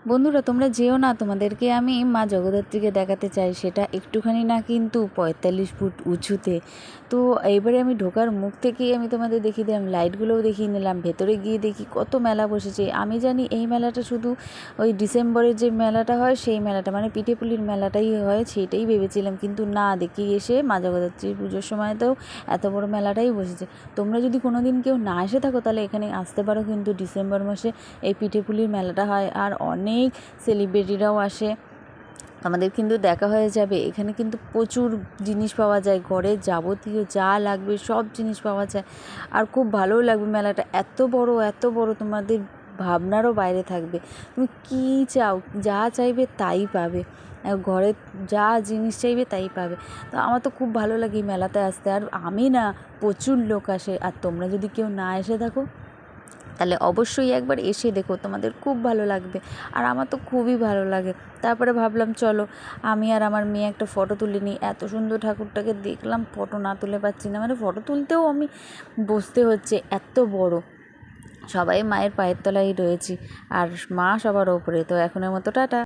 বন্ধুরা তোমরা যেও না, তোমাদেরকে আমি মা জগদ্ধাত্রীকে দেখাতে চাই। সেটা একটুখানি না, কিন্তু ৪৫ ফুট উঁচুতে। তো এবারে আমি ঢোকার মুখ থেকেই আমি তোমাদের দেখিয়ে দিলাম, লাইটগুলোও দেখিয়ে নিলাম। ভেতরে গিয়ে দেখি কত মেলা বসেছে। আমি জানি এই মেলাটা শুধু ওই ডিসেম্বরের যে মেলাটা হয় সেই মেলাটা, মানে পিঠেপুলির মেলাটাই হয়, সেইটাই ভেবেছিলাম। কিন্তু না, দেখি এসে মা জগদ্ধাত্রীর পুজোর সময়তেও এত বড় মেলাটাই বসেছে। তোমরা যদি কোনো দিন কেউ না এসে থাকো তাহলে এখানে আসতে পারো, কিন্তু ডিসেম্বর মাসে এই পিঠেপুলির মেলাটা হয়। আর অনেক সেলিব্রিটিরাও আসে, আমাদের কিন্তু দেখা হয়ে যাবে। এখানে কিন্তু প্রচুর জিনিস পাওয়া যায়, ঘরের যাবতীয় যা লাগবে সব জিনিস পাওয়া যায়। আর খুব ভালোও লাগবে। মেলাটা এত বড় এত বড়, তোমাদের ভাবনারও বাইরে থাকবে। তুমি কী চাও, যা চাইবে তাই পাবে, ঘরে যা জিনিস চাইবে তাই পাবে। তো আমার তো খুব ভালো লাগে এই মেলাতে আসতে। আর আমি না, প্রচুর লোক আসে। আর তোমরা যদি কেউ না এসে থাকো তাহলে অবশ্যই একবার এসে দেখো, তোমাদের খুব ভালো লাগবে। আর আমার তো খুবই ভালো লাগে। তারপরে ভাবলাম চলো আমি আর আমার মেয়ে একটা ফটো তুলে নিই। এত সুন্দর ঠাকুরটাকে দেখলাম, ফটো না তুলে পাচ্ছি না, মানে ফটো তুলতেও আমি বসতে হচ্ছে, এত বড়। সবাই মায়ের পায়ের তলায় রয়েছি, আর মা সবার ওপরে। তো এখনের মতো টাটা।